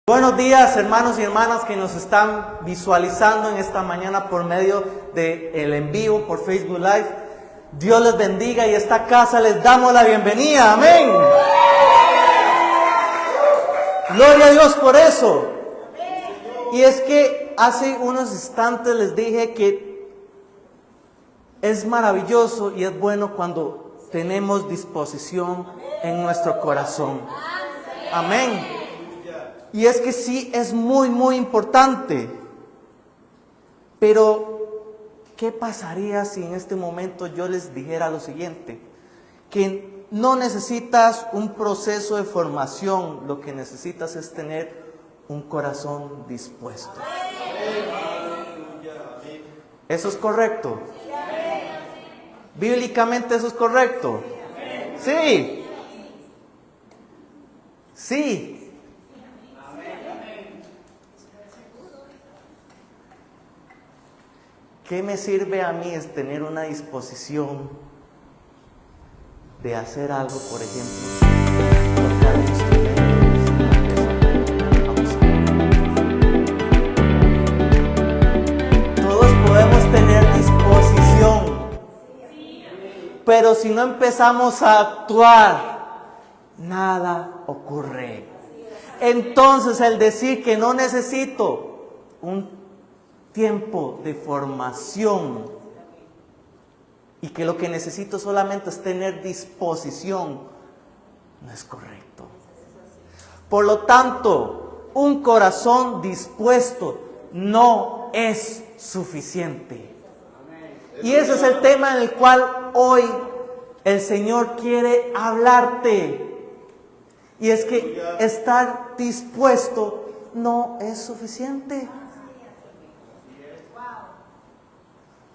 Buenos días, hermanos y hermanas que nos están visualizando en esta mañana por medio del en vivo por Facebook Live. Dios les bendiga y a esta casa les damos la bienvenida. Amén. Gloria a Dios por eso. Y es que hace unos instantes les dije que es maravilloso y es bueno cuando tenemos disposición en nuestro corazón. Amén. Y es que sí, es muy importante. Pero, ¿qué pasaría si en este momento yo les dijera lo siguiente? Que no necesitas un proceso de formación, lo que necesitas es tener un corazón dispuesto. ¿Eso es correcto? Bíblicamente eso es correcto. Sí. Sí. ¿Qué me sirve a mí es tener una disposición de hacer algo, por ejemplo, tocar un instrumento? Todos podemos tener disposición, pero si no empezamos a actuar, nada ocurre. Entonces el decir que no necesito un tiempo de formación y que lo que necesito solamente es tener disposición, no es correcto. Por lo tanto, un corazón dispuesto no es suficiente. Y ese es el tema en el cual hoy el Señor quiere hablarte. Y es que estar dispuesto no es suficiente.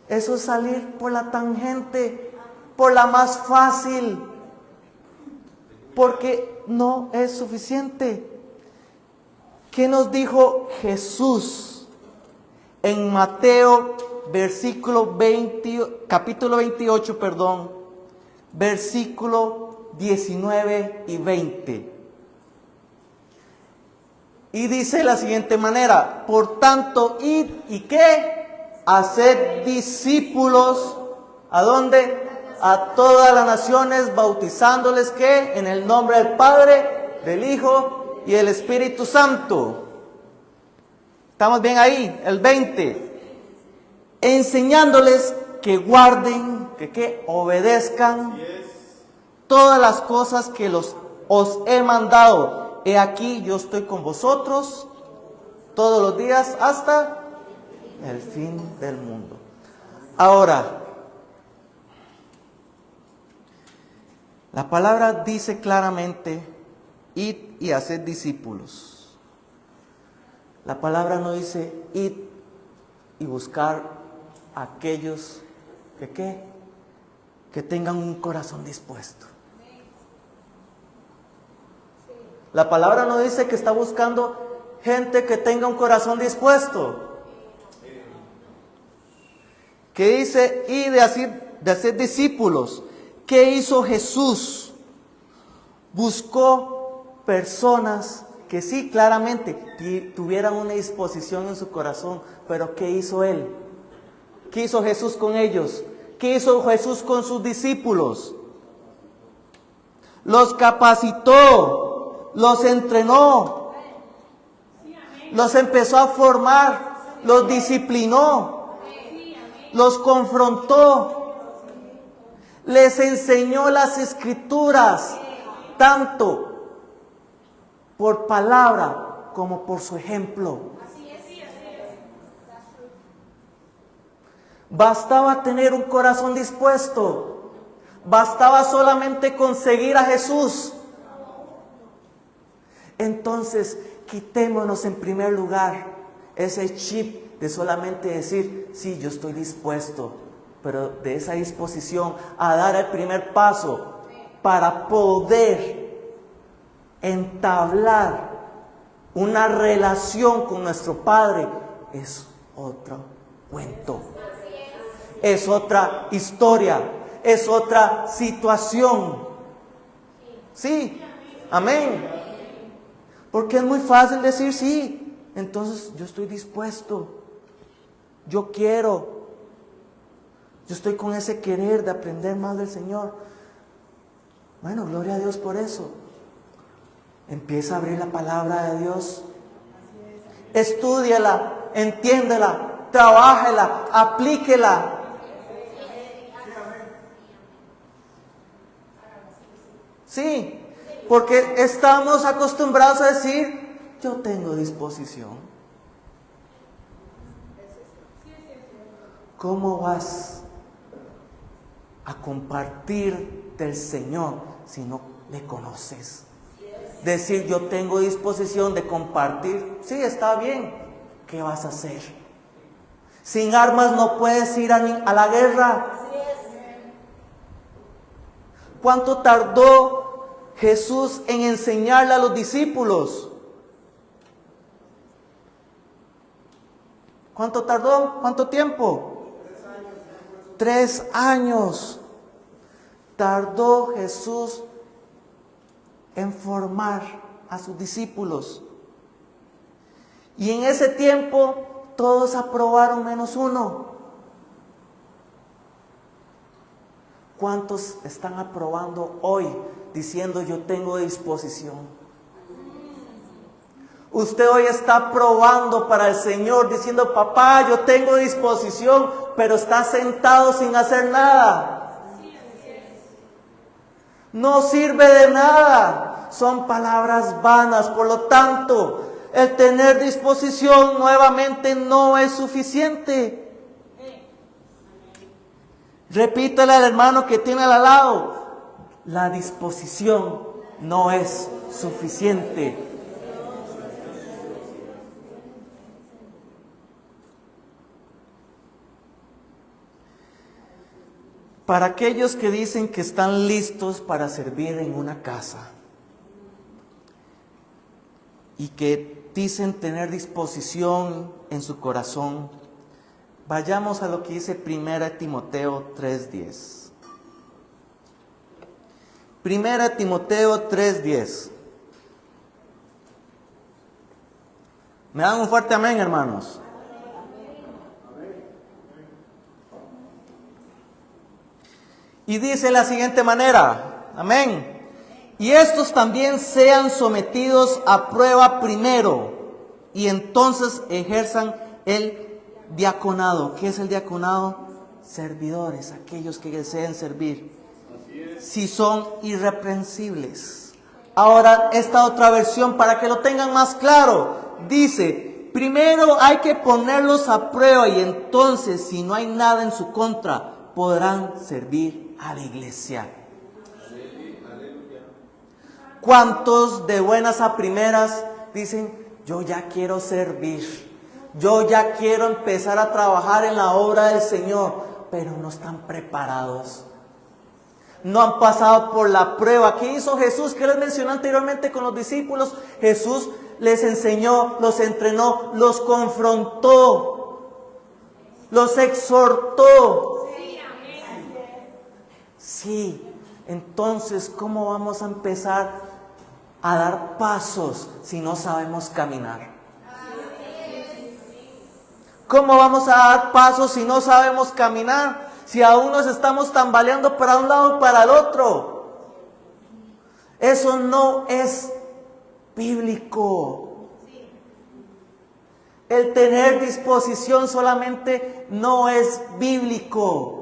Eso es salir por la tangente, por la más fácil, porque no es suficiente. ¿Qué nos dijo Jesús en Mateo capítulo 28, versículo 19 y 20? Y dice de la siguiente manera: por tanto, id y ¿qué? Hacer discípulos, ¿a dónde? A todas las naciones, bautizándoles ¿qué? En el nombre del Padre, del Hijo y del Espíritu Santo. ¿Estamos bien ahí? El 20. Enseñándoles que guarden, que obedezcan todas las cosas que os he mandado. He aquí, yo estoy con vosotros todos los días hasta el fin del mundo. Ahora, la palabra dice claramente: id y haced discípulos. La palabra no dice id y buscar a aquellos que tengan un corazón dispuesto. La palabra no dice que está buscando gente que tenga un corazón dispuesto. Que dice y de hacer discípulos. ¿Qué hizo Jesús? Buscó personas que sí, claramente, tuvieran una disposición en su corazón. Pero ¿qué hizo Él? ¿Qué hizo Jesús con ellos? ¿Qué hizo Jesús con sus discípulos? Los capacitó, los entrenó, los empezó a formar, los disciplinó, los confrontó, les enseñó las Escrituras, tanto por palabra como por su ejemplo. Bastaba tener un corazón dispuesto, bastaba solamente conseguir a Jesús. Entonces, quitémonos en primer lugar ese chip de solamente decir, sí, yo estoy dispuesto, pero de esa disposición a dar el primer paso para poder entablar una relación con nuestro Padre es otro cuento, es otra historia, es otra situación. Sí, amén. Porque es muy fácil decir sí. Entonces yo estoy dispuesto. Yo quiero. Yo estoy con ese querer de aprender más del Señor. Bueno, gloria a Dios por eso. Empieza a abrir la palabra de Dios. Estúdiala, entiéndela, trabájela, aplíquela. Sí, porque estamos acostumbrados a decir, yo tengo disposición. ¿Cómo vas a compartir del Señor si no le conoces? Decir, yo tengo disposición de compartir, sí, está bien. ¿Qué vas a hacer? Sin armas no puedes ir a la guerra. ¿Cuánto tardó Jesús en enseñarle a los discípulos? ¿Cuánto tardó? ¿Cuánto tiempo? 3 años. Tardó Jesús en formar a sus discípulos. Y en ese tiempo todos aprobaron menos uno. ¿Cuántos están aprobando hoy diciendo yo tengo disposición? Usted hoy está probando para el Señor diciendo papá yo tengo disposición, pero está sentado sin hacer nada. No sirve de nada, son palabras vanas. Por lo tanto, el tener disposición nuevamente no es suficiente. Repítale al hermano que tiene al lado, la disposición no es suficiente. Para aquellos que dicen que están listos para servir en una casa y que dicen tener disposición en su corazón, vayamos a lo que dice 1 Timoteo 3:10. 1 Timoteo 3:10. ¿Me dan un fuerte amén, hermanos? Y dice de la siguiente manera, amén. Y estos también sean sometidos a prueba primero, y entonces ejerzan el diaconado. ¿Qué es el diaconado? Servidores, aquellos que deseen servir. Si son irreprensibles. Ahora, esta otra versión, para que lo tengan más claro, dice, primero hay que ponerlos a prueba, y entonces, si no hay nada en su contra, podrán servir a la iglesia. ¿Cuántos de buenas a primeras dicen, yo ya quiero servir, yo ya quiero empezar a trabajar en la obra del Señor, pero no están preparados? No han pasado por la prueba. ¿Qué hizo Jesús? ¿Qué les mencioné anteriormente con los discípulos? Jesús les enseñó, los entrenó, los confrontó, los exhortó. Sí, entonces, ¿cómo vamos a empezar a dar pasos si no sabemos caminar? ¿Cómo vamos a dar pasos si no sabemos caminar? Si aún nos estamos tambaleando para un lado y para el otro. Eso no es bíblico. El tener disposición solamente no es bíblico.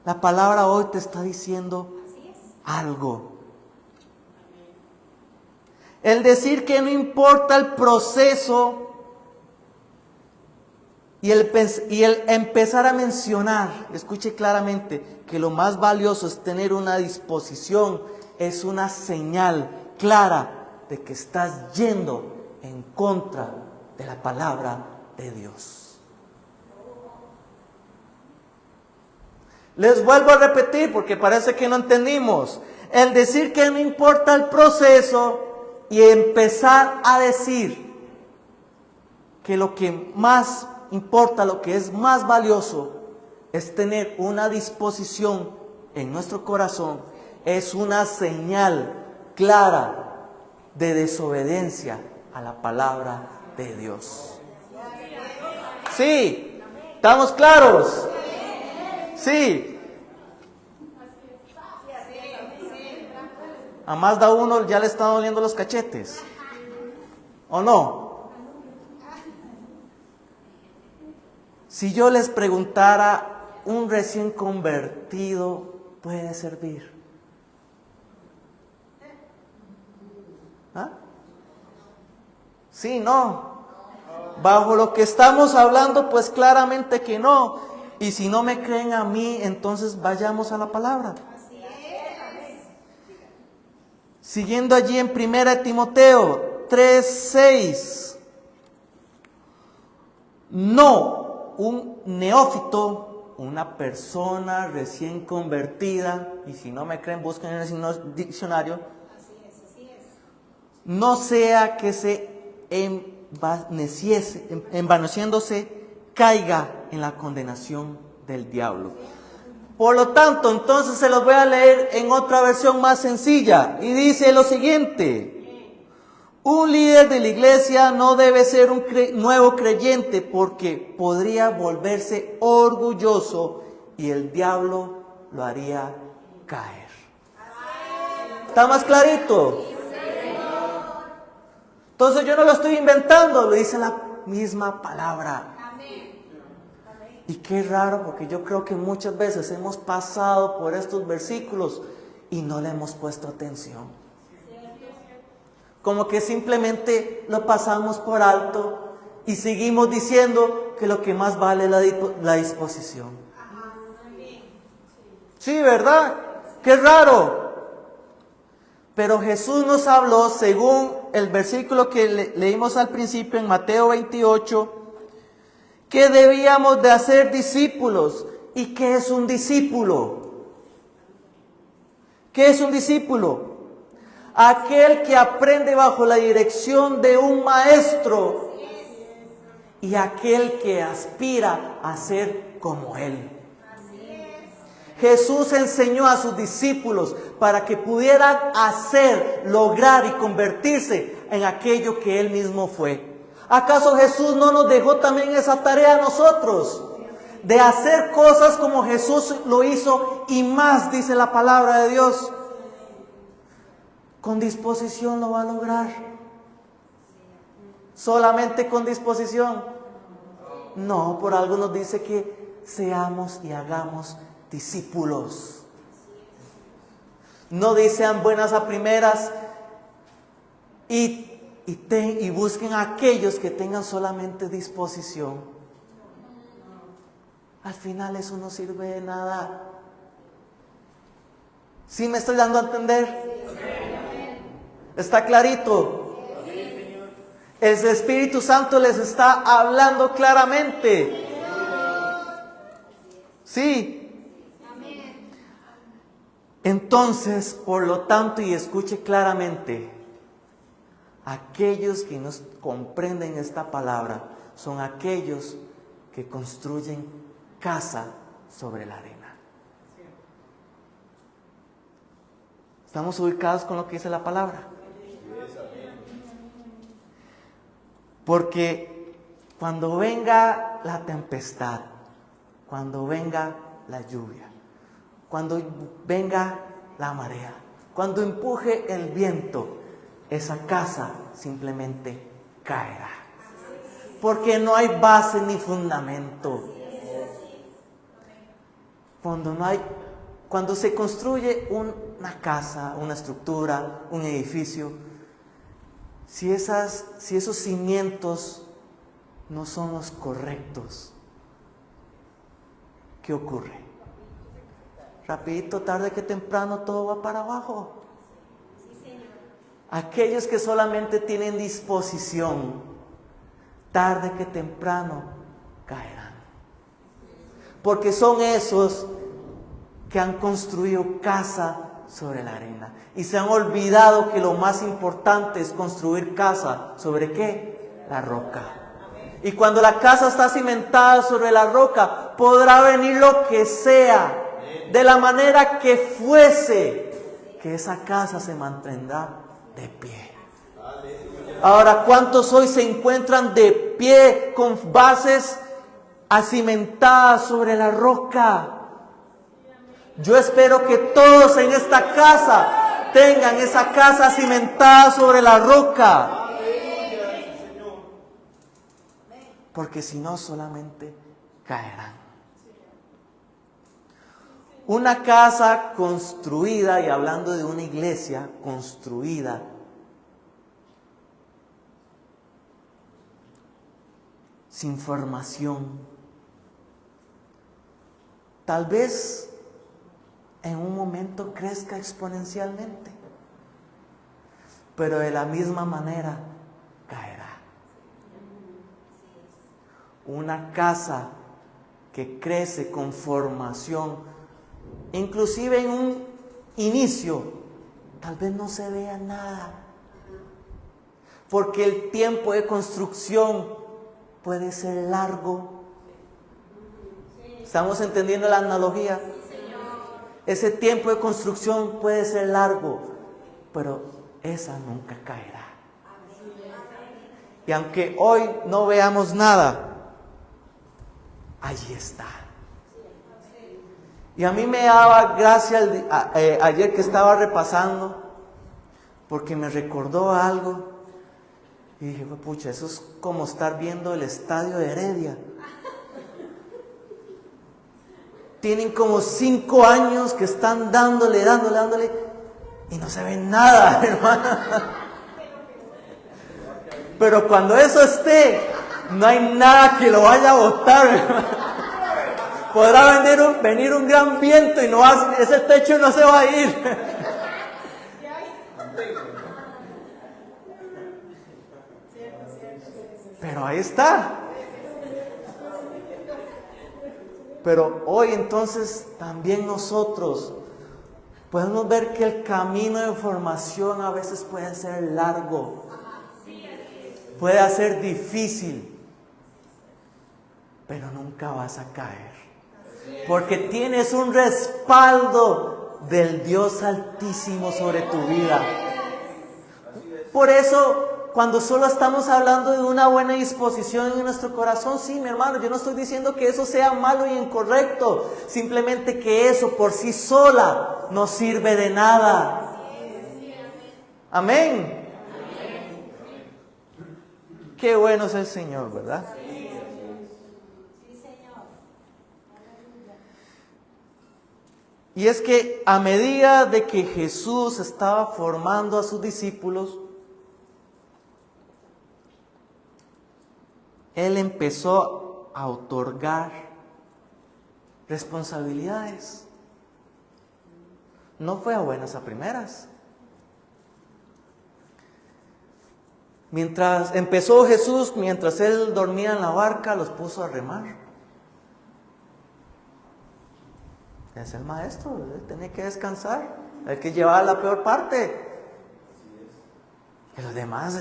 La palabra hoy te está diciendo algo. El decir que no importa el proceso y el empezar a mencionar, escuche claramente, que lo más valioso es tener una disposición, es una señal clara de que estás yendo en contra de la palabra de Dios. Les vuelvo a repetir porque parece que no entendimos. El decir que no importa el proceso y empezar a decir que lo que más importa, lo que es más valioso, es tener una disposición en nuestro corazón, es una señal clara de desobediencia a la palabra de Dios. Sí, ¿estamos claros? Sí. A más de uno ya le están doliendo los cachetes, ¿o no? Si yo les preguntara, ¿un recién convertido puede servir? ¿Ah? Sí, no. Bajo lo que estamos hablando, pues claramente que no. Y si no me creen a mí, entonces vayamos a la palabra. Siguiendo allí en 1 Timoteo 3:6. No, un neófito, una persona recién convertida, y si no me creen, busquen en el diccionario. No sea que se envaneciéndose, caiga en la condenación del diablo. Por lo tanto, entonces se los voy a leer en otra versión más sencilla. Y dice lo siguiente: un líder de la iglesia no debe ser un nuevo creyente, porque podría volverse orgulloso y el diablo lo haría caer. ¿Está más clarito? Entonces yo no lo estoy inventando, lo dice la misma palabra. Y qué raro, porque yo creo que muchas veces hemos pasado por estos versículos y no le hemos puesto atención. Como que simplemente lo pasamos por alto y seguimos diciendo que lo que más vale es la disposición. Sí, ¿verdad? Qué raro. Pero Jesús nos habló, según el versículo que leímos al principio en Mateo 28, que debíamos de hacer discípulos. ¿Y qué es un discípulo? ¿Qué es un discípulo? Aquel que aprende bajo la dirección de un maestro y aquel que aspira a ser como él. Jesús enseñó a sus discípulos para que pudieran hacer, lograr y convertirse en aquello que él mismo fue. ¿Acaso Jesús no nos dejó también esa tarea a nosotros? De hacer cosas como Jesús lo hizo y más, dice la palabra de Dios. Con disposición lo va a lograr. ¿Solamente con disposición? No, por algo nos dice que seamos y hagamos discípulos. No sean buenas a primeras y busquen a aquellos que tengan solamente disposición. Al final eso no sirve de nada. ¿Sí me estoy dando a entender? ¿Está clarito? El Espíritu Santo les está hablando claramente. Sí. Entonces, por lo tanto, y escuche claramente, aquellos que nos comprenden esta palabra son aquellos que construyen casa sobre la arena. ¿Estamos ubicados con lo que dice la palabra? Porque cuando venga la tempestad, cuando venga la lluvia, cuando venga la marea, cuando empuje el viento, esa casa simplemente caerá. Porque no hay base ni fundamento. Cuando se construye una casa, una estructura, un edificio, si esos cimientos no son los correctos, ¿qué ocurre? Rapidito, tarde que temprano, todo va para abajo. Aquellos que solamente tienen disposición, tarde que temprano caerán. Porque son esos que han construido casa sobre la arena. Y se han olvidado que lo más importante es construir casa. ¿Sobre qué? La roca. Y cuando la casa está cimentada sobre la roca, podrá venir lo que sea, de la manera que fuese, que esa casa se mantendrá de pie. Ahora, ¿cuántos hoy se encuentran de pie con bases acimentadas sobre la roca? Yo espero que todos en esta casa tengan esa casa cimentada sobre la roca. Porque si no, solamente caerán. Una casa construida, y hablando de una iglesia construida, sin formación, tal vez en un momento crezca exponencialmente, pero de la misma manera caerá. Una casa que crece con formación, inclusive en un inicio, tal vez no se vea nada, porque el tiempo de construcción puede ser largo. ¿Estamos entendiendo la analogía? Ese tiempo de construcción puede ser largo, pero esa nunca caerá. Y aunque hoy no veamos nada, allí está. Y a mí me daba gracia ayer que estaba repasando, porque me recordó algo. Y dije, pucha, eso es como estar viendo el estadio de Heredia. Tienen como 5 años que están dándole, y no se ve nada, hermano. Pero cuando eso esté, no hay nada que lo vaya a botar, hermano. Podrá venir un gran viento y ese techo no se va a ir. Pero ahí está. Pero hoy entonces también nosotros podemos ver que el camino de formación a veces puede ser largo, puede ser difícil, pero nunca vas a caer, porque tienes un respaldo del Dios Altísimo sobre tu vida. Por eso, cuando solo estamos hablando de una buena disposición en nuestro corazón, sí, mi hermano, yo no estoy diciendo que eso sea malo y incorrecto, simplemente que eso por sí sola no sirve de nada. Amén. Qué bueno es el Señor, ¿verdad? Y es que a medida de que Jesús estaba formando a sus discípulos, Él empezó a otorgar responsabilidades. No fue a buenas a primeras. Mientras empezó Jesús, mientras Él dormía en la barca, los puso a remar. Es el maestro, Él tenía que descansar, el que llevaba la peor parte. Y los demás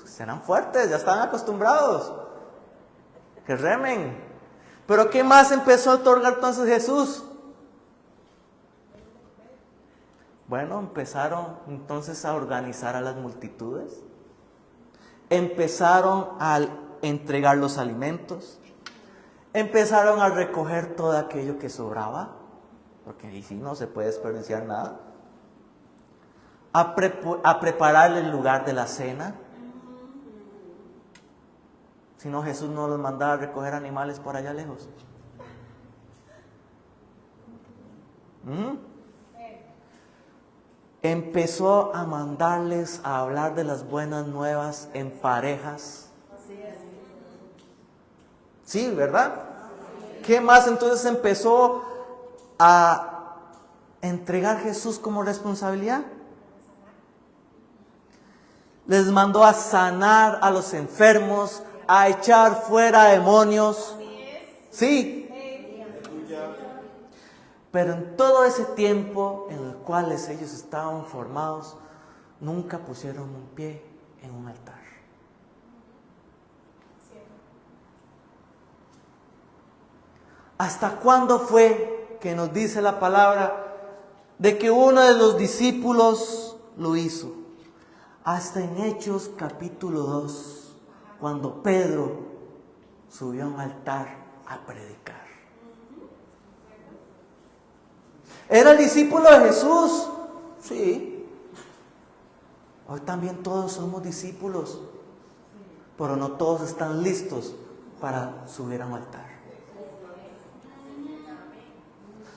serán fuertes, ya estaban acostumbrados. Que remen. Pero ¿qué más empezó a otorgar entonces Jesús? Bueno, empezaron entonces a organizar a las multitudes. Empezaron a entregar los alimentos. Empezaron a recoger todo aquello que sobraba, porque ahí sí no se puede desperdiciar nada. A preparar el lugar de la cena. Si no, Jesús no los mandaba a recoger animales por allá lejos. Empezó a mandarles a hablar de las buenas nuevas en parejas. Sí, ¿verdad? ¿Qué más entonces empezó a entregar Jesús como responsabilidad? Les mandó a sanar a los enfermos, a echar fuera demonios. Sí. Pero en todo ese tiempo en el cual ellos estaban formados, nunca pusieron un pie en un altar. ¿Hasta cuándo fue que nos dice la palabra de que uno de los discípulos lo hizo? hasta en Hechos capítulo 2, cuando Pedro subió a un altar a predicar. ¿Era el discípulo de Jesús? Sí. Hoy también todos somos discípulos, pero no todos están listos para subir a un altar.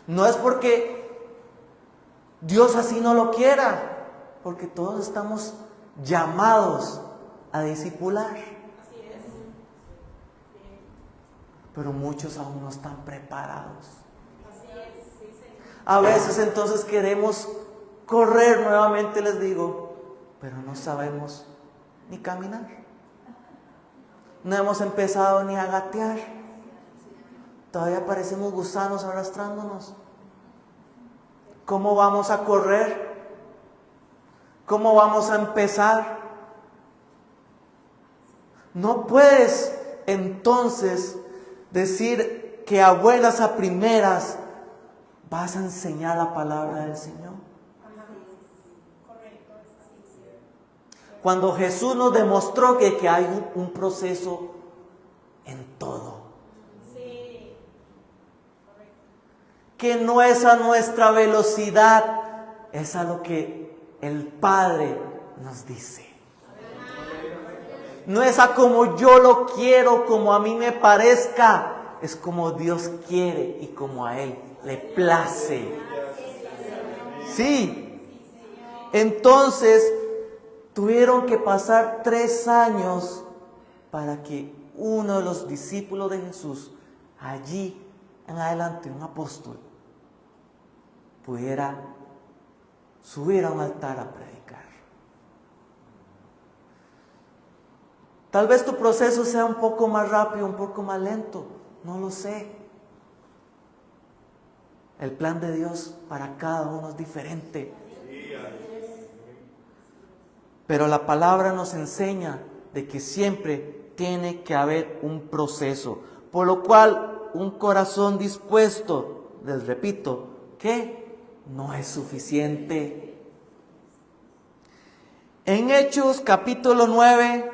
No es porque Dios así no lo quiera, porque todos estamos llamados a discipular. Pero muchos aún no están preparados. A veces entonces queremos correr nuevamente, les digo, pero no sabemos ni caminar. No hemos empezado ni a gatear. Todavía parecemos gusanos arrastrándonos. ¿Cómo vamos a correr? ¿Cómo vamos a empezar? No puedes entonces decir que a buenas a primeras vas a enseñar la palabra del Señor. Cuando Jesús nos demostró que hay un proceso en todo. Que no es a nuestra velocidad, es a lo que el Padre nos dice. No es a como yo lo quiero, como a mí me parezca, es como Dios quiere y como a Él le place. Sí. Entonces, tuvieron que pasar 3 años para que uno de los discípulos de Jesús, allí en adelante, un apóstol, pudiera subir a un altar a predicar. Tal vez tu proceso sea un poco más rápido, un poco más lento, no lo sé. El plan de Dios para cada uno es diferente. Pero la palabra nos enseña de que siempre tiene que haber un proceso. Por lo cual, un corazón dispuesto, les repito, que no es suficiente. En Hechos capítulo 9,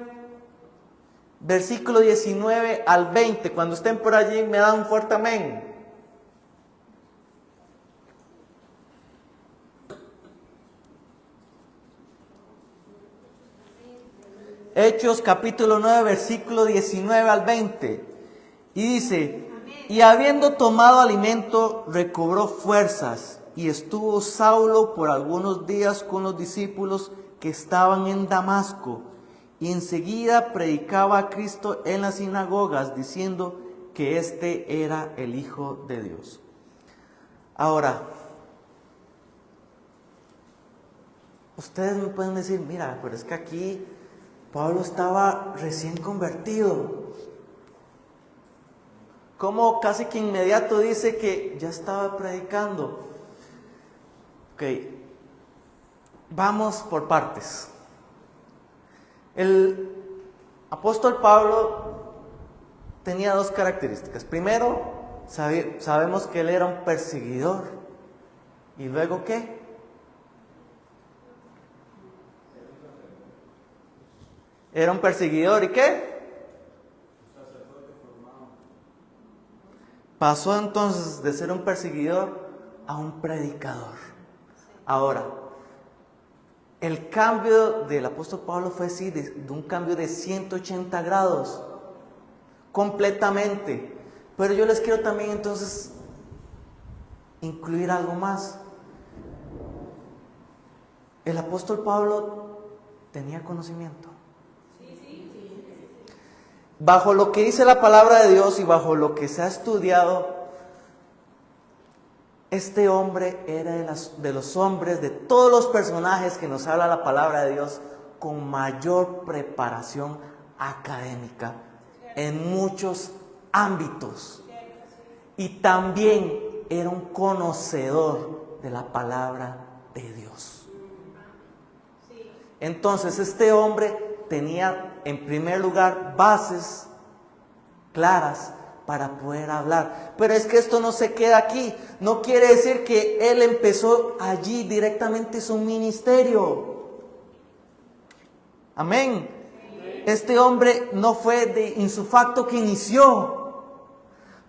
versículo 19 al 20, cuando estén por allí me dan un fuerte amén. Hechos capítulo 9, versículo 19 al 20. Y dice: y habiendo tomado alimento, recobró fuerzas, y estuvo Saulo por algunos días con los discípulos que estaban en Damasco, y enseguida predicaba a Cristo en las sinagogas, diciendo que éste era el Hijo de Dios. Ahora, ustedes me pueden decir, mira, pero es que aquí Pablo estaba recién convertido. ¿Cómo casi que inmediato dice que ya estaba predicando? Ok, vamos por partes. El apóstol Pablo tenía 2 características. Primero, sabemos que él era un perseguidor. ¿Y luego qué? Era un perseguidor, ¿y qué? Pasó entonces de ser un perseguidor a un predicador. Ahora, el cambio del apóstol Pablo fue así, de un cambio de 180 grados, completamente. Pero yo les quiero también entonces incluir algo más. El apóstol Pablo tenía conocimiento. Bajo lo que dice la palabra de Dios y bajo lo que se ha estudiado, este hombre era de los hombres, de todos los personajes que nos habla la palabra de Dios, con mayor preparación académica en muchos ámbitos. Y también era un conocedor de la palabra de Dios. Entonces este hombre tenía en primer lugar bases claras para poder hablar. Pero es que esto no se queda aquí. No quiere decir que él empezó allí directamente su ministerio. Amén. Este hombre no fue de insufacto que inició,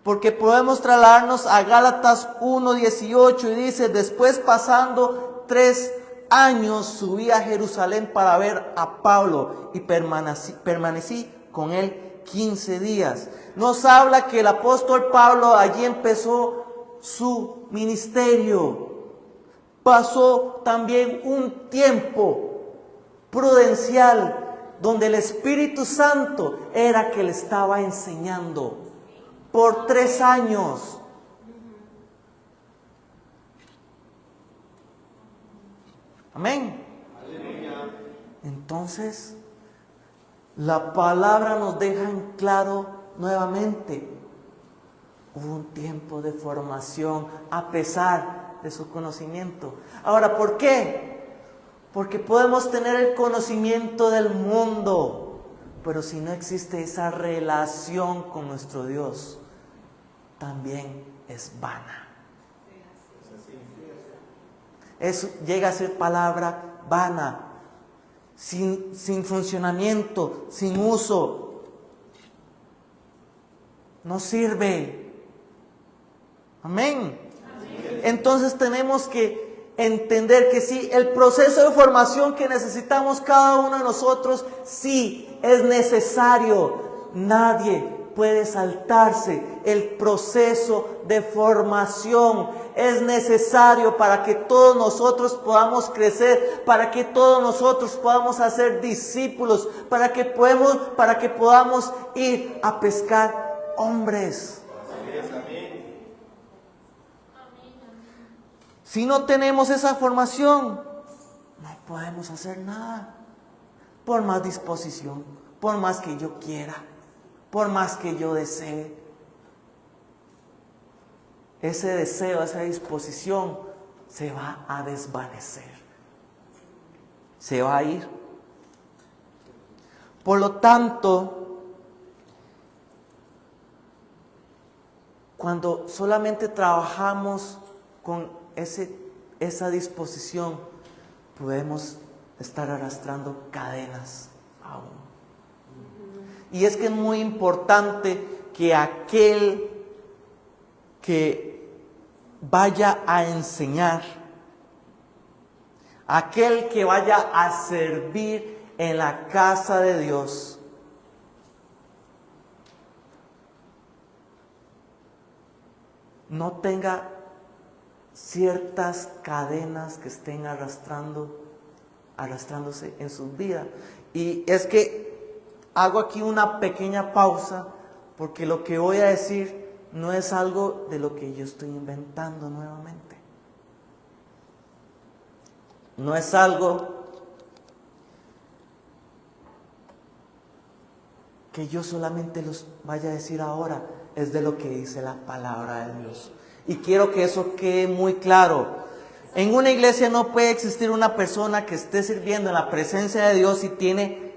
porque podemos trasladarnos a Gálatas 1:18 y dice: después, pasando 3 años, subí a Jerusalén para ver a Pablo y permanecí con él 15 días. Nos habla que el apóstol Pablo allí empezó su ministerio. Pasó también un tiempo prudencial donde el Espíritu Santo era que le estaba enseñando por 3 años. Amén. Entonces, la palabra nos deja en claro nuevamente: hubo un tiempo de formación a pesar de su conocimiento. Ahora, ¿por qué? Porque podemos tener el conocimiento del mundo, pero si no existe esa relación con nuestro Dios, también es vana. Eso llega a ser palabra vana, sin funcionamiento, sin uso. No sirve. Amén. Entonces tenemos que entender que sí, el proceso de formación que necesitamos cada uno de nosotros, sí, es necesario. Nadie puede saltarse el proceso de formación. Es necesario para que todos nosotros podamos crecer, para que todos nosotros podamos hacer discípulos, para que podamos ir a pescar hombres. Si no tenemos esa formación, no podemos hacer nada. Por más disposición, por más que yo quiera, por más que yo desee. Ese deseo, esa disposición se va a desvanecer. Se va a ir. Por lo tanto, cuando solamente trabajamos con esa disposición, podemos estar arrastrando cadenas aún. Y es que es muy importante que aquel que vaya a enseñar, aquel que vaya a servir en la casa de Dios, no tenga ciertas cadenas que estén arrastrándose en sus vidas. Y es que hago aquí una pequeña pausa, porque lo que voy a decir no es algo de lo que yo estoy inventando nuevamente. No es algo que yo solamente los vaya a decir ahora, es de lo que dice la palabra de Dios. Y quiero que eso quede muy claro. En una iglesia no puede existir una persona que esté sirviendo en la presencia de Dios y tiene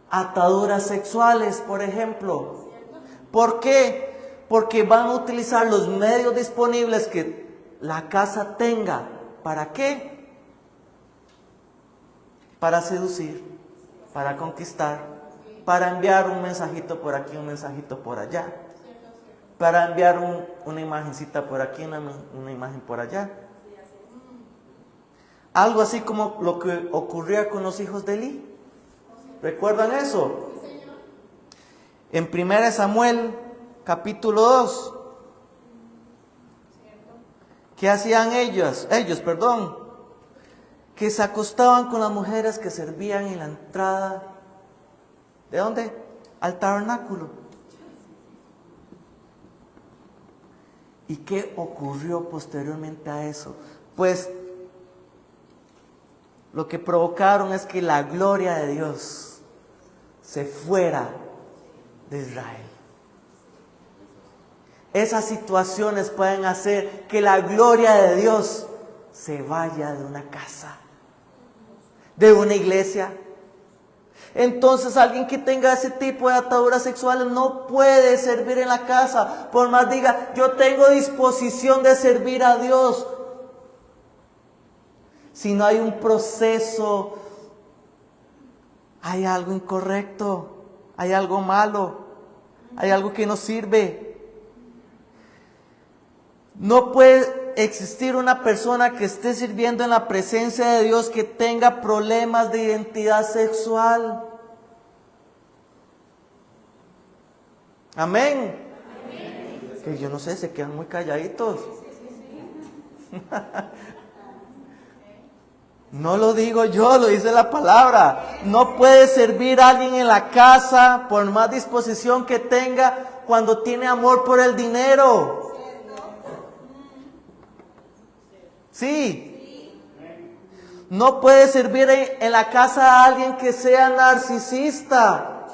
ataduras sexuales, por ejemplo. ¿Por qué? Porque van a utilizar los medios disponibles que la casa tenga. ¿Para qué? Para seducir, para conquistar, para enviar un mensajito por aquí, un mensajito por allá. Para enviar una imagencita por aquí, una imagen por allá. Algo así como lo que ocurría con los hijos de Elí. ¿Recuerdan eso? En 1 Samuel, capítulo 2. ¿Qué hacían ellos? Que se acostaban con las mujeres que servían en la entrada. ¿De dónde? Al tabernáculo. ¿Y qué ocurrió posteriormente a eso? Pues lo que provocaron es que la gloria de Dios se fuera de Israel. Esas situaciones pueden hacer que la gloria de Dios se vaya de una casa, de una iglesia. Entonces alguien que tenga ese tipo de ataduras sexuales no puede servir en la casa, por más diga, yo tengo disposición de servir a Dios. Si no hay un proceso hay algo incorrecto, hay algo malo, hay algo que no sirve. No puede existir una persona que esté sirviendo en la presencia de Dios que tenga problemas de identidad sexual. Amén. Que yo no sé, se quedan muy calladitos. No lo digo yo, lo dice la palabra. No puede servir a alguien en la casa, por más disposición que tenga, cuando tiene amor por el dinero. Sí. No puede servir en la casa a alguien que sea narcisista.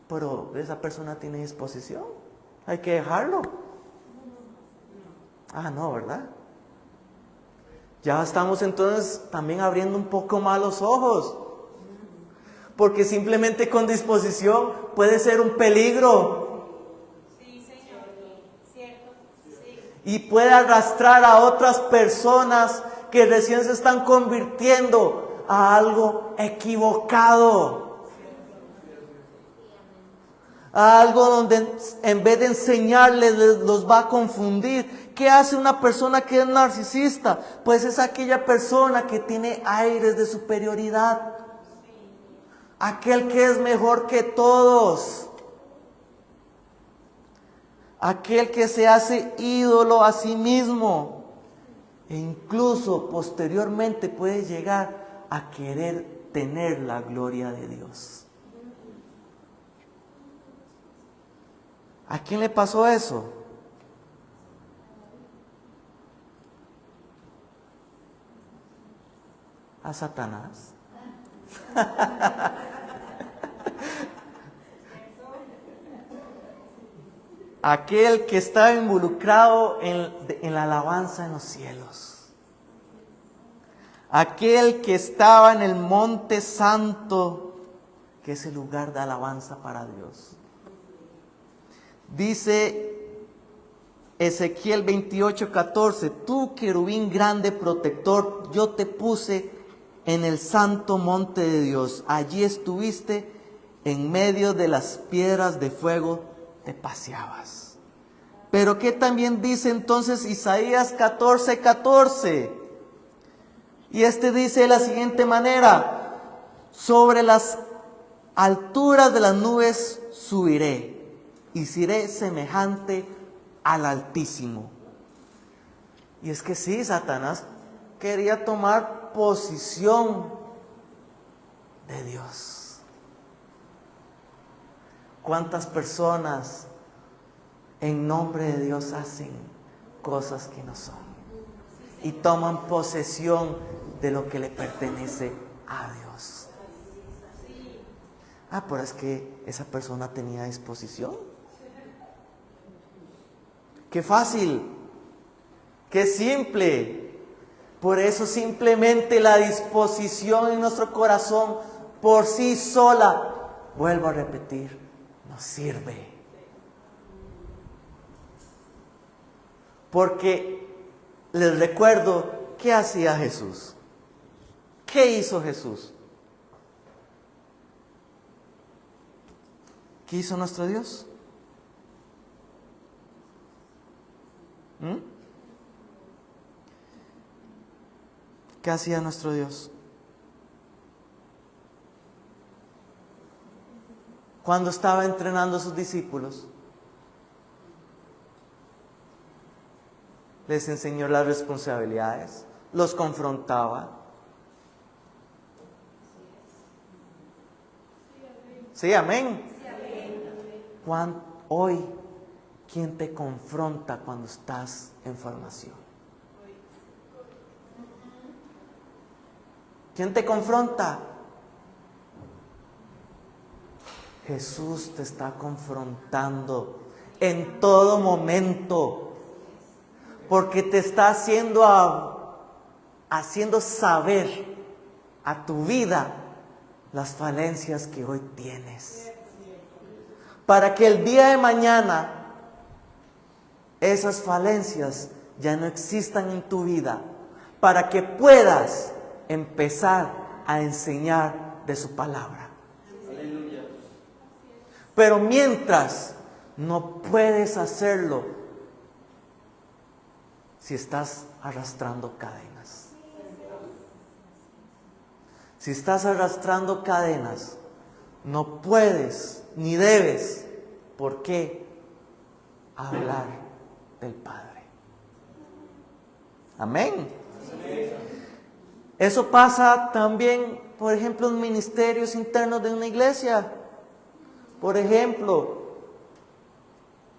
Pero esa persona tiene disposición. Hay que dejarlo. Ah, no, ¿verdad? Ya estamos entonces también abriendo un poco más los ojos. Porque simplemente con disposición puede ser un peligro. Sí, Señor. Cierto. Sí. Y puede arrastrar a otras personas que recién se están convirtiendo a algo equivocado. A algo donde en vez de enseñarles los va a confundir. ¿Qué hace una persona que es narcisista? Pues es aquella persona que tiene aires de superioridad. Aquel que es mejor que todos. Aquel que se hace ídolo a sí mismo. E incluso posteriormente puede llegar a querer tener la gloria de Dios. ¿A quién le pasó eso? A Satanás. Aquel que estaba involucrado en la alabanza en los cielos. Aquel que estaba en el monte santo, que es el lugar de alabanza para Dios. Dice Ezequiel 28:14, tú querubín grande protector, yo te puse en el santo monte de Dios. Allí estuviste en medio de las piedras de fuego, te paseabas. Pero ¿qué también dice entonces Isaías 14:14? Y dice de la siguiente manera, sobre las alturas de las nubes subiré y seré semejante al Altísimo. Y es que sí, Satanás quería tomar posición de Dios. ¿Cuántas personas en nombre de Dios hacen cosas que no son? Y toman posesión de lo que le pertenece a Dios. Ah, pero es que esa persona tenía disposición. Qué fácil, qué simple. Por eso simplemente la disposición en nuestro corazón por sí sola, vuelvo a repetir, no sirve. Porque les recuerdo, ¿qué hacía Jesús? ¿Qué hizo Jesús? ¿Qué hizo nuestro Dios? ¿Qué hacía nuestro Dios? Cuando estaba entrenando a sus discípulos, les enseñó las responsabilidades, los confrontaba. Sí, amén. Hoy, ¿quién te confronta cuando estás en formación? ¿Quién te confronta? Jesús te está confrontando en todo momento, porque te está haciendo saber a tu vida las falencias que hoy tienes, para que el día de mañana esas falencias ya no existan en tu vida, para que puedas empezar a enseñar de su palabra. Pero mientras no puedes hacerlo si estás arrastrando cadenas. Si estás arrastrando cadenas, no puedes ni debes por qué hablar del Padre. Amén. Eso pasa también, por ejemplo, en ministerios internos de una iglesia. Por ejemplo,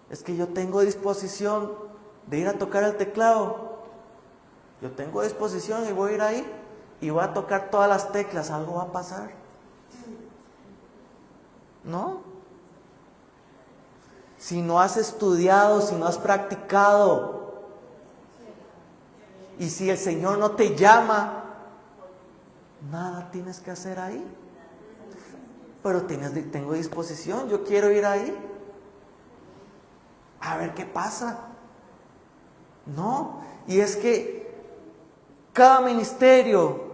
es que yo tengo disposición de ir a tocar el teclado. Yo tengo disposición y voy a ir ahí y voy a tocar todas las teclas. Algo va a pasar. ¿No? Si no has estudiado, si no has practicado, y si el Señor no te llama, nada tienes que hacer ahí. Pero tengo disposición, yo quiero ir ahí. A ver qué pasa. No, y es que cada ministerio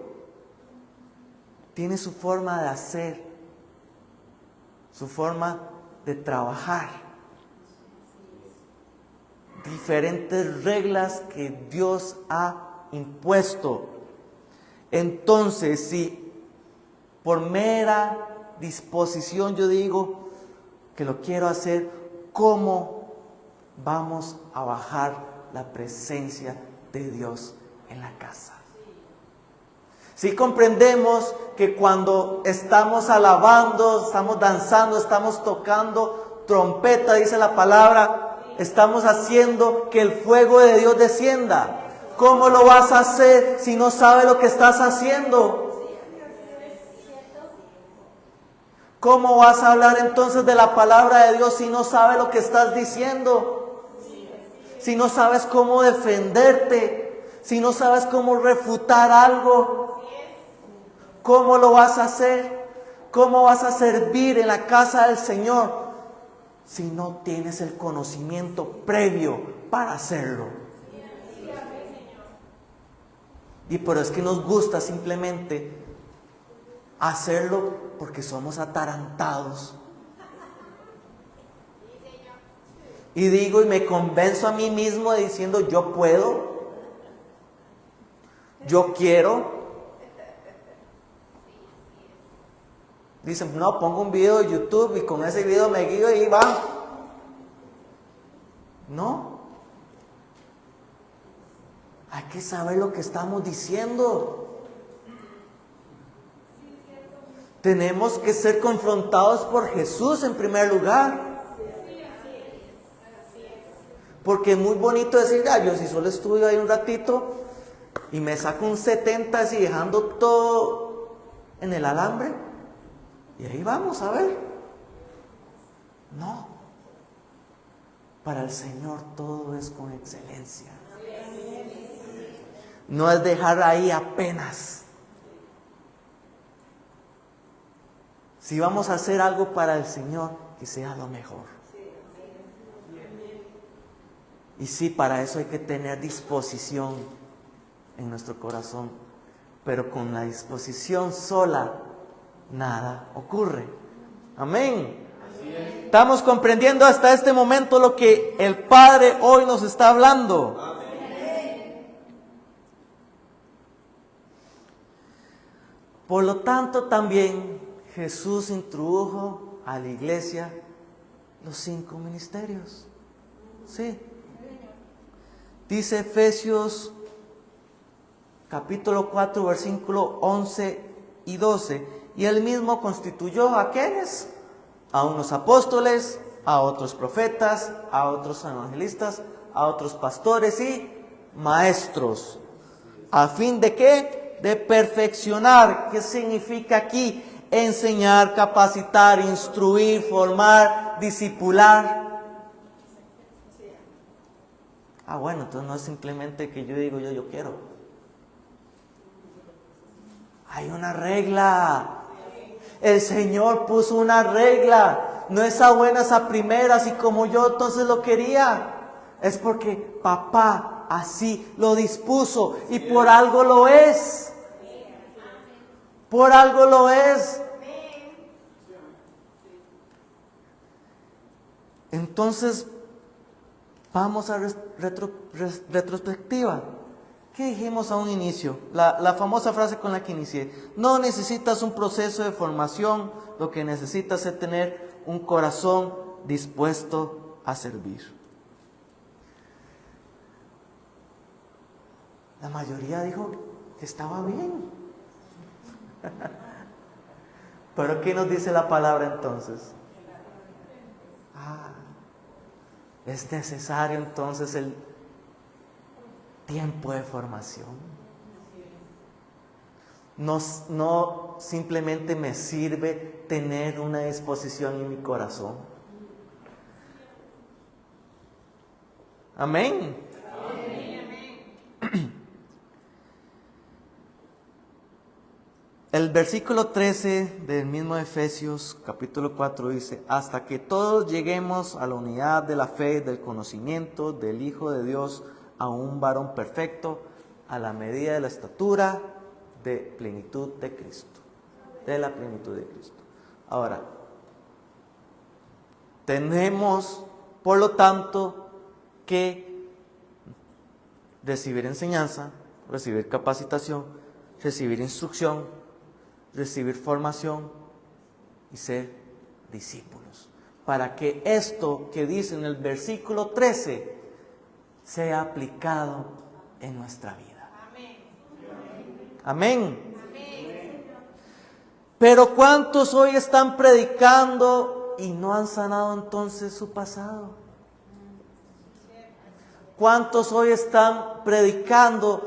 tiene su forma de hacer, su forma de trabajar. Diferentes reglas que Dios ha impuesto. Entonces, si por mera disposición yo digo que lo quiero hacer, ¿cómo vamos a bajar la presencia de Dios en la casa? Si comprendemos que cuando estamos alabando, estamos danzando, estamos tocando trompeta, dice la palabra, estamos haciendo que el fuego de Dios descienda. ¿Cómo lo vas a hacer si no sabes lo que estás haciendo? ¿Cómo vas a hablar entonces de la palabra de Dios si no sabes lo que estás diciendo? Si no sabes cómo defenderte, si no sabes cómo refutar algo, ¿cómo lo vas a hacer? ¿Cómo vas a servir en la casa del Señor si no tienes el conocimiento previo para hacerlo? Y por eso es que nos gusta simplemente hacerlo porque somos atarantados. Y digo y me convenzo a mí mismo diciendo yo puedo, yo quiero. Dicen, no, pongo un video de YouTube y con ese video me guío y va. No. Hay que saber lo que estamos diciendo. Tenemos que ser confrontados por Jesús en primer lugar. Porque es muy bonito decir, yo si solo estudio ahí un ratito y me saco un 70 así dejando todo en el alambre. Y ahí vamos a ver. No. Para el Señor todo es con excelencia. No es dejar ahí apenas. Si vamos a hacer algo para el Señor, que sea lo mejor. Y sí, para eso hay que tener disposición en nuestro corazón. Pero con la disposición sola, nada ocurre. Amén. Estamos comprendiendo hasta este momento lo que el Padre hoy nos está hablando. Por lo tanto, también Jesús introdujo a la iglesia los 5 ministerios. Sí. Dice Efesios capítulo 4, versículo 11 y 12. Y él mismo constituyó a ¿quiénes? A unos apóstoles, a otros profetas, a otros evangelistas, a otros pastores y maestros. ¿A fin de qué? De perfeccionar. ¿Qué significa aquí? Enseñar, capacitar, instruir, formar, discipular. Bueno, entonces no es simplemente que yo digo yo quiero. Hay una regla. El Señor puso una regla. No es a buenas a primeras y como yo entonces lo quería. Es porque papá así lo dispuso y por algo lo es. Por algo lo es. Entonces, vamos a retrospectiva. ¿Qué dijimos a un inicio? La famosa frase con la que inicié. No necesitas un proceso de formación, lo que necesitas es tener un corazón dispuesto a servir. La mayoría dijo que estaba bien. Pero ¿qué nos dice la palabra entonces? Es necesario entonces el tiempo de formación. No simplemente me sirve tener una disposición en mi corazón. Amén. El versículo 13 del mismo Efesios capítulo 4 dice: hasta que todos lleguemos a la unidad de la fe, del conocimiento del Hijo de Dios, a un varón perfecto, a la medida de la estatura de plenitud de Cristo. De la plenitud de Cristo. Ahora, tenemos, por lo tanto, que recibir enseñanza, recibir capacitación, recibir instrucción, recibir formación y ser discípulos. Para que esto que dice en el versículo 13 sea aplicado en nuestra vida. Amén. Pero ¿cuántos hoy están predicando y no han sanado entonces su pasado? ¿Cuántos hoy están predicando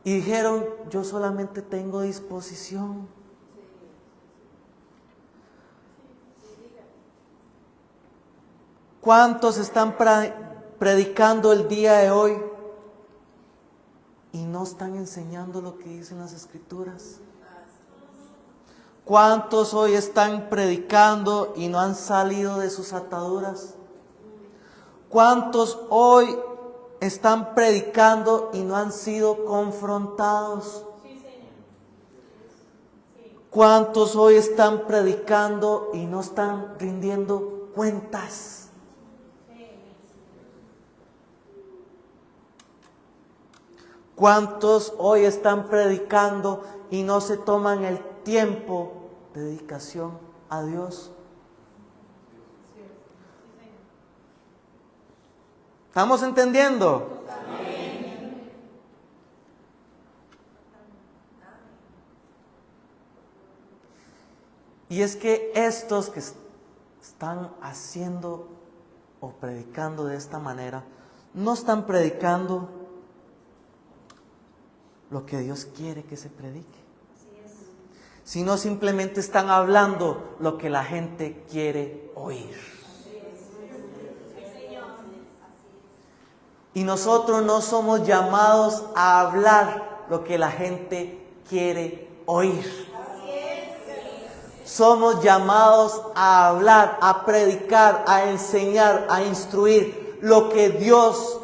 y dijeron: yo solamente tengo disposición? ¿Cuántos están predicando el día de hoy y no están enseñando lo que dicen las Escrituras? ¿Cuántos hoy están predicando y no han salido de sus ataduras? ¿Cuántos hoy están predicando y no han sido confrontados? ¿Cuántos hoy están predicando y no están rindiendo cuentas? ¿Cuántos hoy están predicando y no se toman el tiempo de dedicación a Dios? ¿Estamos entendiendo? Y es que estos que están haciendo o predicando de esta manera, no están predicando lo que Dios quiere que se predique, sino simplemente están hablando lo que la gente quiere oír. Y nosotros no somos llamados a hablar lo que la gente quiere oír. Somos llamados a hablar, a predicar, a enseñar, a instruir lo que Dios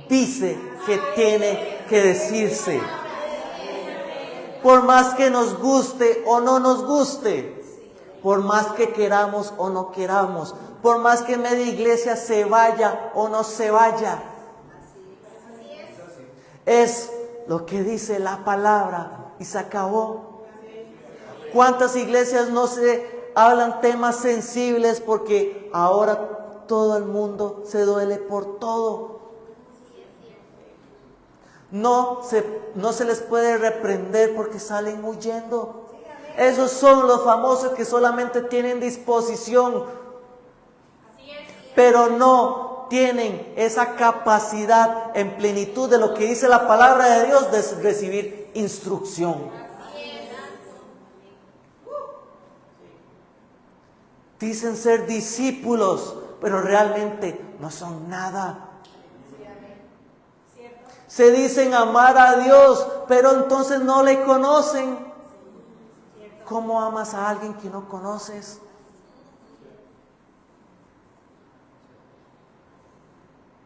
dice que tiene que decirse. Por más que nos guste o no nos guste, por más que queramos o no queramos, por más que media iglesia se vaya o no se vaya, es lo que dice la palabra y se acabó. ¿Cuántas iglesias no se hablan temas sensibles porque ahora todo el mundo se duele por todo? No se les puede reprender porque salen huyendo. Esos son los famosos que solamente tienen disposición, pero no tienen esa capacidad en plenitud de lo que dice la palabra de Dios de recibir instrucción. Dicen ser discípulos, pero realmente no son nada. Se dicen amar a Dios, pero entonces no le conocen. ¿Cómo amas a alguien que no conoces?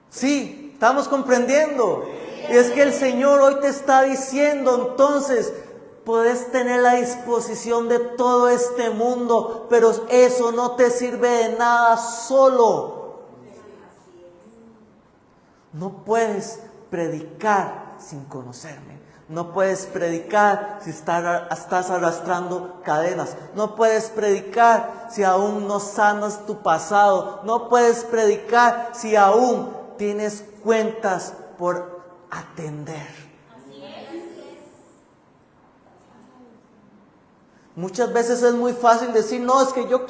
Sí, estamos comprendiendo. Y es que el Señor hoy te está diciendo, entonces, Puedes tener la disposición de todo este mundo, pero eso no te sirve de nada solo. No puedes predicar sin conocerme. No puedes predicar si estás arrastrando cadenas. No puedes predicar si aún no sanas tu pasado. No puedes predicar si aún tienes cuentas por atender. Muchas veces es muy fácil decir, no, es que yo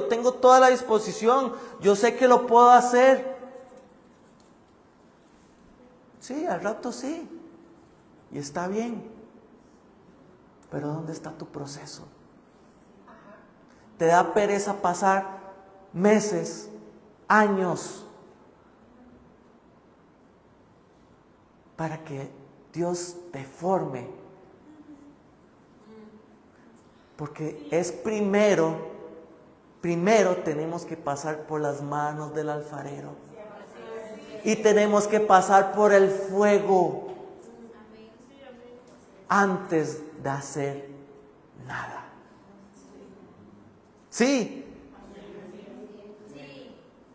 tengo toda la disposición, yo sé que lo puedo hacer. Sí, al rato sí, y está bien, pero ¿dónde está tu proceso? Te da pereza pasar meses, años, para que Dios te forme. Porque es primero tenemos que pasar por las manos del alfarero. Y tenemos que pasar por el fuego antes de hacer nada. ¿Sí?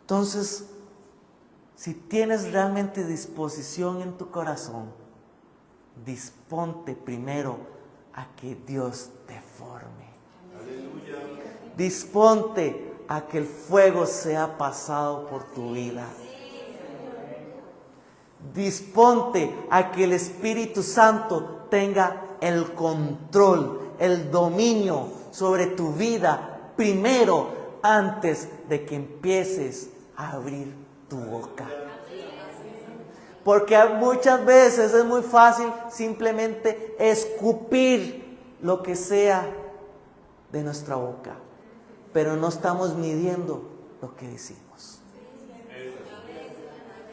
Entonces, si tienes realmente disposición en tu corazón, disponte primero a que Dios te forme. Aleluya. Disponte a que el fuego sea pasado por tu vida. Disponte a que el Espíritu Santo tenga el control, el dominio sobre tu vida primero, antes de que empieces a abrir tu boca. Porque muchas veces es muy fácil simplemente escupir lo que sea de nuestra boca, pero no estamos midiendo lo que decimos.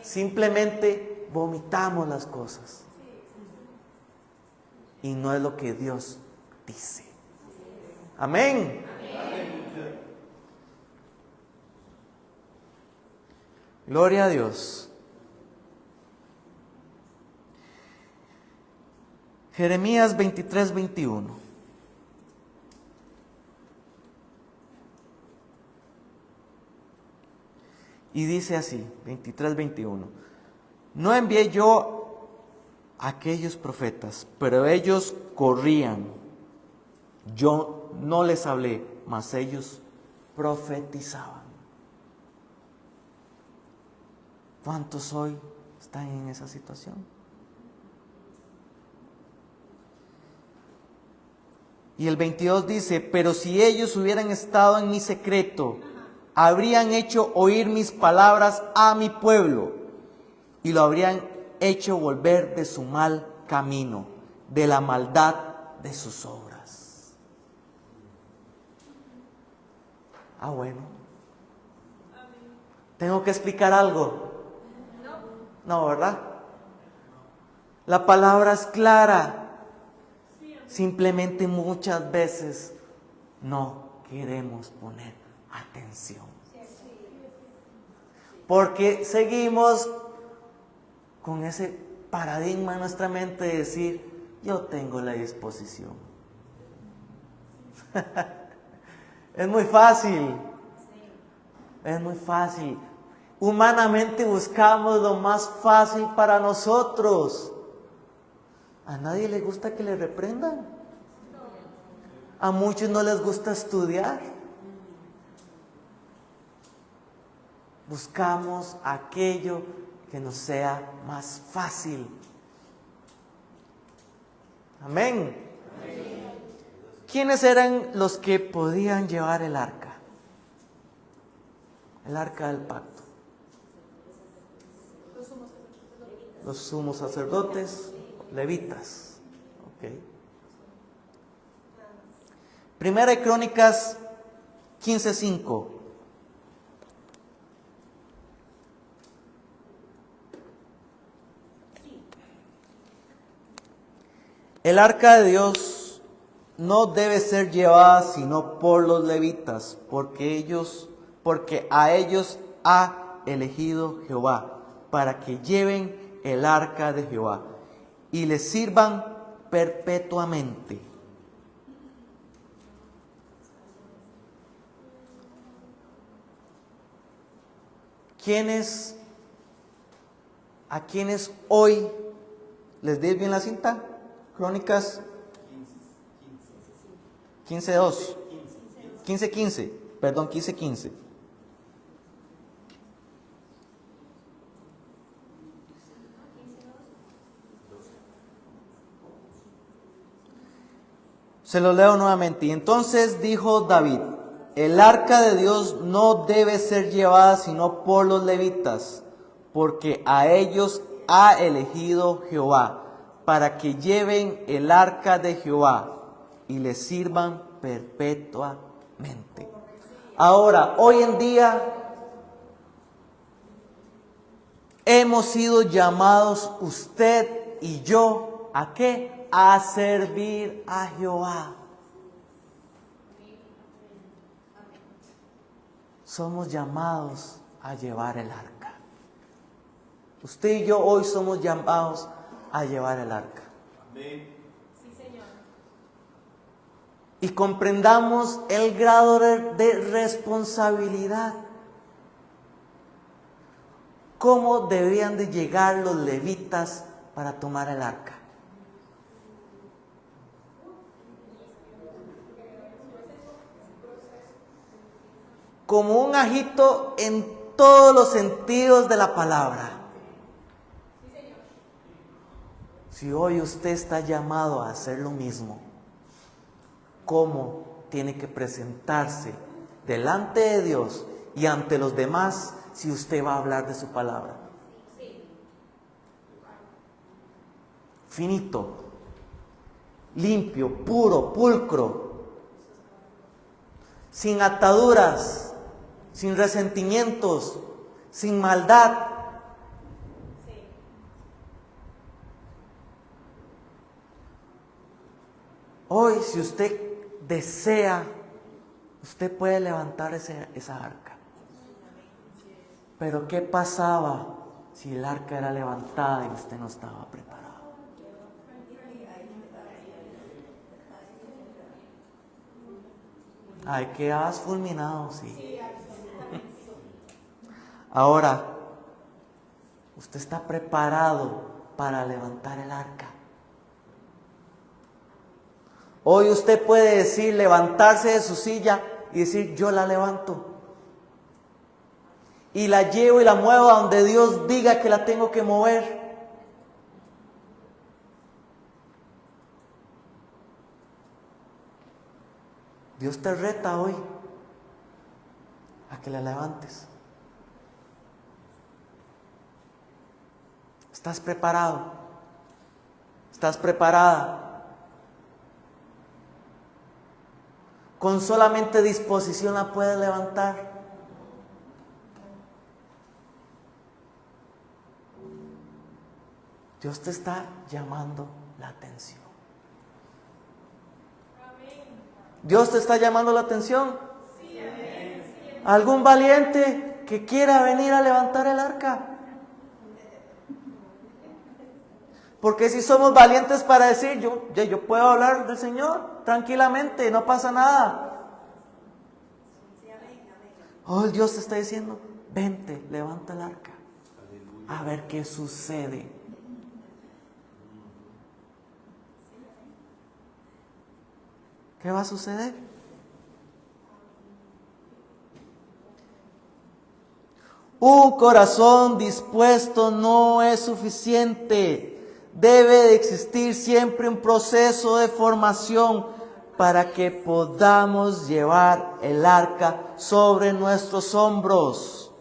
Simplemente vomitamos las cosas y no es lo que Dios dice. Amén. Gloria a Dios. Jeremías 23:21. Y dice así, 23:21. No envié yo a aquellos profetas, pero ellos corrían. Yo no les hablé, mas ellos profetizaban. ¿Cuántos hoy están en esa situación? Y el 22 dice, pero si ellos hubieran estado en mi secreto, habrían hecho oír mis palabras a mi pueblo y lo habrían hecho volver de su mal camino, de la maldad de sus obras. Bueno. ¿Tengo que explicar algo? No, ¿verdad? La palabra es clara. Simplemente muchas veces no queremos poner atención. Porque seguimos con ese paradigma en nuestra mente de decir, yo tengo la disposición. Es muy fácil. Es muy fácil. Humanamente buscamos lo más fácil para nosotros. ¿A nadie le gusta que le reprendan? A muchos no les gusta estudiar. Buscamos aquello que nos sea más fácil. Amén. ¿Quiénes eran los que podían llevar el arca? El arca del pacto. Los sumos sacerdotes, levitas. Okay. Primera de Crónicas 15:5. El arca de Dios no debe ser llevada sino por los levitas, porque a ellos ha elegido Jehová, para que lleven el arca de Jehová y les sirvan perpetuamente. ¿A quienes hoy les di bien la cinta? Crónicas 15:2. 15:15, perdón, 15:15. Se lo leo nuevamente. Y entonces dijo David: el arca de Dios no debe ser llevada sino por los levitas, porque a ellos ha elegido Jehová, para que lleven el arca de Jehová y le sirvan perpetuamente. Ahora, hoy en día, hemos sido llamados usted y yo, ¿a qué? A servir a Jehová. Somos llamados a llevar el arca. Usted y yo hoy somos llamados a llevar el arca. Sí, Señor. Y comprendamos el grado de responsabilidad. ¿Cómo debían de llegar los levitas para tomar el arca? Como un ajito en todos los sentidos de la palabra. Si hoy usted está llamado a hacer lo mismo, ¿cómo tiene que presentarse delante de Dios y ante los demás si usted va a hablar de su palabra? Finito, limpio, puro, pulcro, sin ataduras, sin resentimientos, sin maldad. Hoy, si usted desea, usted puede levantar esa arca. Pero ¿qué pasaba si el arca era levantada y usted no estaba preparado? Ay, quedas fulminado, sí. Ahora, usted está preparado para levantar el arca. Hoy usted puede decir, levantarse de su silla y decir, yo la levanto. Y la llevo y la muevo a donde Dios diga que la tengo que mover. Dios te reta hoy a que la levantes. ¿Estás preparado? ¿Estás preparada? Con solamente disposición la puedes levantar. Dios te está llamando la atención. Dios te está llamando la atención. ¿Algún valiente que quiera venir a levantar el arca? Porque si somos valientes para decir, yo puedo hablar del Señor tranquilamente, no pasa nada. Oh, Dios te está diciendo, vente, levanta el arca. A ver qué sucede. ¿Qué va a suceder? Un corazón dispuesto no es suficiente. Debe de existir siempre un proceso de formación para que podamos llevar el arca sobre nuestros hombros.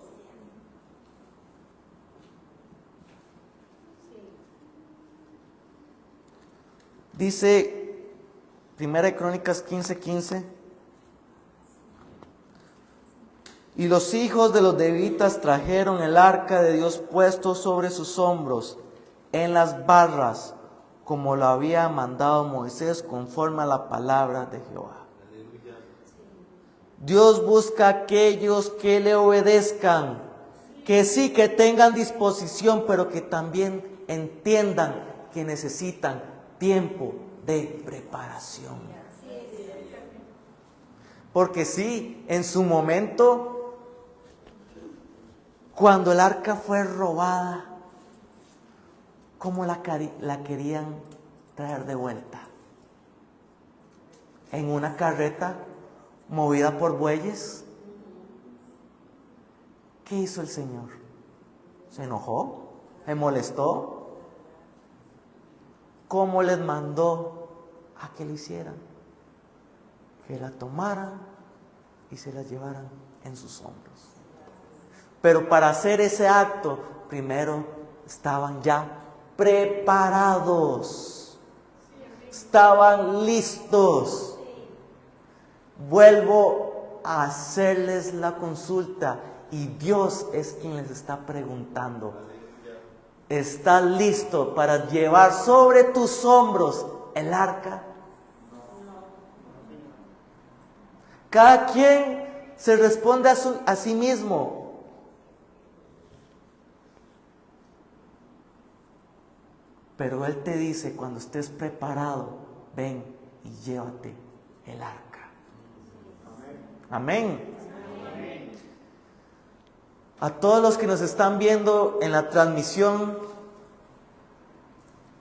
Dice 1 Crónicas 15:15. Y los hijos de los levitas trajeron el arca de Dios puesto sobre sus hombros en las barras, como lo había mandado Moisés conforme a la palabra de Jehová. Dios busca a aquellos que le obedezcan, que sí, que tengan disposición, pero que también entiendan que necesitan tiempo de preparación. Porque sí, en su momento, cuando el arca fue robada, ¿cómo la querían traer de vuelta? En una carreta movida por bueyes. ¿Qué hizo el Señor? ¿Se enojó? ¿Se molestó? ¿Cómo les mandó a que lo hicieran? Que la tomaran y se la llevaran en sus hombros. Pero para hacer ese acto, primero estaban ya preparados. Estaban listos. Vuelvo a hacerles la consulta y Dios es quien les está preguntando: ¿estás listo para llevar sobre tus hombros el arca? Cada quien se responde a sí mismo. Pero Él te dice: cuando estés preparado, ven y llévate el arca. Amén. A todos los que nos están viendo en la transmisión,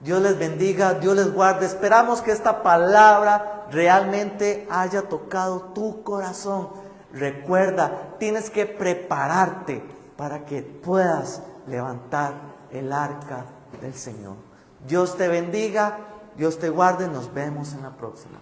Dios les bendiga, Dios les guarde. Esperamos que esta palabra realmente haya tocado tu corazón. Recuerda, tienes que prepararte para que puedas levantar el arca del Señor. Dios te bendiga, Dios te guarde. Nos vemos en la próxima.